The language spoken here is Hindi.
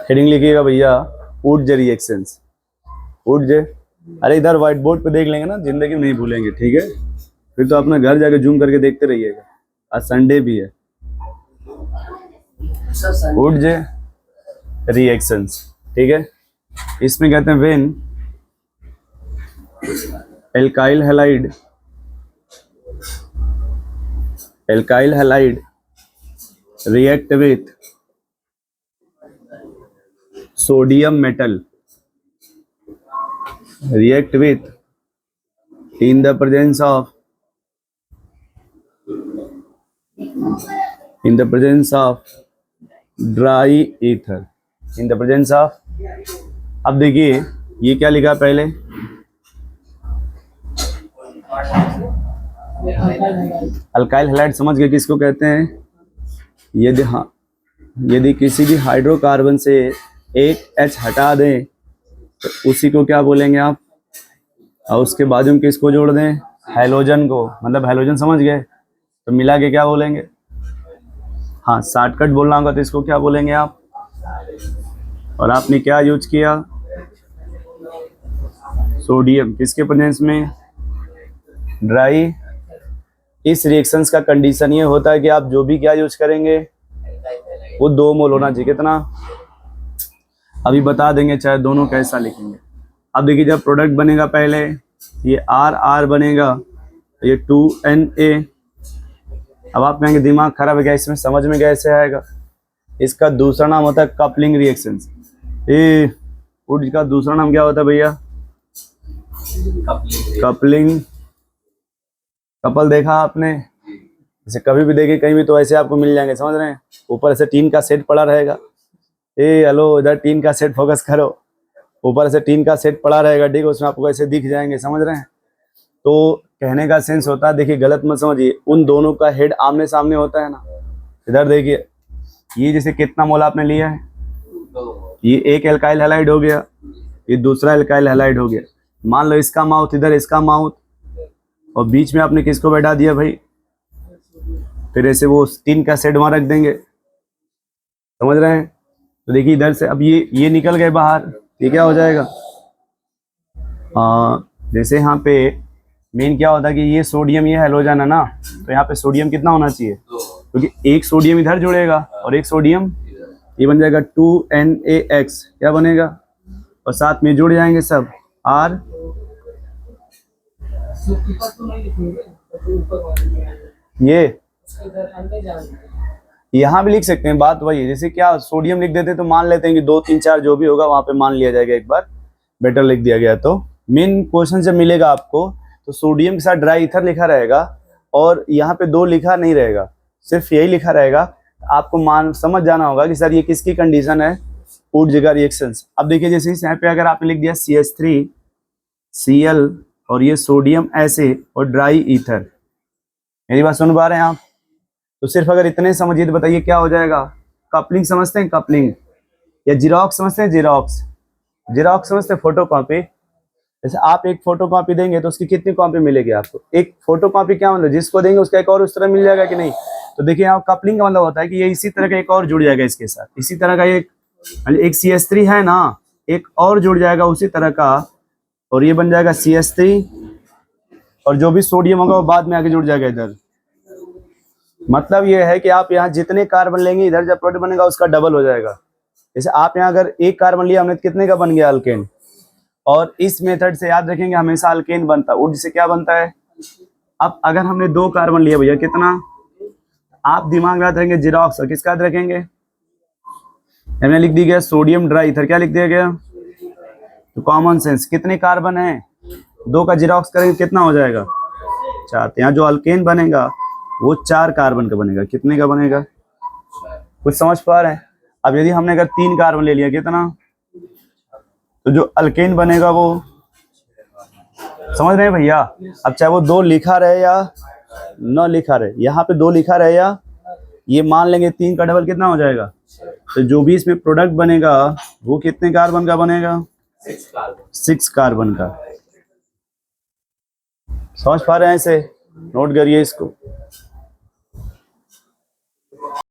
हेडिंग लिखिएगा भैया, वुड रिएक्शंस, वुड। अरे इधर व्हाइट बोर्ड पे देख लेंगे ना, जिंदगी में नहीं भूलेंगे, ठीक है। फिर तो अपना घर जाके जूम करके देखते रहिएगा, आज संडे भी है। वुड रिएक्शंस, ठीक है। इसमें कहते हैं when alkyl halide react with sodium metal, react with in the presence of dry ether, in the presence of। अब देखिए ये क्या लिखा पहले, अल्काइल हैलाइड समझ गए किसको कहते हैं। यदि किसी भी हाइड्रोकार्बन से एक H हटा दें तो उसी को क्या बोलेंगे आप, और उसके बाद में किसको जोड़ दें, हैलोजन को, मतलब हैलोजन समझ गए, तो मिला के क्या बोलेंगे। हाँ, शॉर्टकट बोलना होगा तो इसको क्या बोलेंगे आप। और आपने क्या यूज किया, सोडियम, किसके प्रेजेंस में, ड्राई। इस रिएक्शंस का कंडीशन ये होता है कि आप जो भी क्या यूज करेंगे वो 2 मोल होना चाहिए। कितना, अभी बता देंगे चाहे दोनों कैसा लिखेंगे। अब देखिए जब प्रोडक्ट बनेगा पहले ये R बनेगा, ये 2Na। अब आप कहेंगे दिमाग खराब है क्या, इसमें समझ में कैसे आएगा। इसका दूसरा नाम होता है कपलिंग रिएक्शंस। ये वुड का दूसरा नाम क्या होता है भैया, कपलिंग। कपल देखा आपने, जैसे कभी भी देखे कहीं भी तो ऐसे आपको मिल जाएंगे, समझ रहे हैं। ऊपर से टीन का सेट पड़ा रहेगा, हेलो इधर टीन का सेट फोकस करो, ऊपर से टीन का सेट पड़ा रहेगा, ठीक है, उसमें आपको ऐसे दिख जाएंगे, समझ रहे हैं। तो कहने का सेंस होता है, देखिए गलत मत समझिए, उन दोनों का हेड आमने सामने होता है ना। इधर देखिए ये जैसे कितना मोल आपने लिया है, ये एक एल्काइल हैलाइड हो गया, ये दूसरा एल्काइल हैलाइड हो गया। मान लो इसका माउथ इधर, इसका माउथ, और बीच में आपने किसको बैठा दिया भाई, फिर ऐसे वो टीन का सेट वहां रख देंगे, समझ रहे हैं। तो देखिए इधर से अब ये निकल गए बाहर, ये क्या हो जाएगा, जैसे यहाँ पे मेन क्या होता है कि ये सोडियम, ये हैलोजन है ना, तो यहाँ पे सोडियम कितना होना चाहिए, क्योंकि एक सोडियम इधर जुड़ेगा और एक सोडियम, ये बन जाएगा 2NaX, क्या बनेगा, और साथ में जुड़ जाएंगे सब R। ये यहाँ भी लिख सकते हैं, बात वही है। जैसे क्या सोडियम लिख देते तो मान लेते हैं कि 2 3 4 जो भी होगा वहां पे मान लिया जाएगा, एक बार बेटर लिख दिया गया। तो मेन क्वेश्चन जब मिलेगा आपको तो सोडियम के साथ ड्राई ईथर लिखा रहेगा और यहाँ पे 2 लिखा नहीं रहेगा, सिर्फ यही लिखा रहेगा। आपको समझ जाना होगा कि सर ये किसकी कंडीशन है, वुड जगह रिएक्शंस। अब देखिए जैसे यहाँ पे अगर आपने लिख दिया CH3Cl और ये सोडियम ऐसे और ड्राई ईथर, मेरी बात सुन पा रहे हैं आप, तो सिर्फ अगर इतने समझिए तो बताइए क्या हो जाएगा। कपलिंग समझते हैं, कपलिंग, या जीरोक्स समझते हैं, जीरोक्स समझते हैं, फोटोकॉपी। जैसे आप एक फोटोकॉपी देंगे तो उसकी कितनी कॉपी मिलेगी आपको, एक फोटोकॉपी क्या मतलब, जिसको देंगे उसका एक और उस तरह मिल जाएगा कि नहीं। तो देखिए यहाँ कपलिंग का मतलब होता है कि ये इसी तरह का एक और जुड़ जाएगा इसके साथ, इसी तरह का एक CH3 है ना, एक और जुड़ जाएगा उसी तरह का, और ये बन जाएगा CH3, और जो भी सोडियम होगा वो बाद में आके जुड़ जाएगा इधर। मतलब ये है कि आप यहाँ जितने कार्बन लेंगे इधर जब प्रोडक्ट बनेगा उसका डबल हो जाएगा। जैसे आप यहाँ अगर एक कार्बन लिया हमने, कितने का बन गया, अल्केन। और इस मेथड से याद रखेंगे हमेशा अल्केन बनता है, वुड से क्या बनता है। अब अगर हमने 2 कार्बन लिया भैया, कितना, आप दिमाग में याद रखेंगे जीरोक्स, और किसका याद रखेंगे, हमने लिख दी गया सोडियम ड्राई ईथर, क्या लिख दिया गया। तो कॉमन सेंस, कितने कार्बन है, 2 का जीरोक्स करेंगे कितना हो जाएगा, 4। यहाँ जो अल्केन बनेगा वो 4 कार्बन का बनेगा, कितने का बनेगा, कुछ समझ पा रहे हैं। अब यदि हमने अगर 3 कार्बन ले लिया, कितना, तो जो अल्केन बनेगा वो, समझ रहे हैं भैया। अब चाहे वो 2 लिखा रहे या न लिखा रहे, यहाँ पे 2 लिखा रहे या ये मान लेंगे 3 का डबल कितना हो जाएगा। तो जो भी इसमें प्रोडक्ट बनेगा वो कितने कार्बन का बनेगा, 6 कार्बन का। समझ पा रहे हैं, इसे नोट करिए इसको।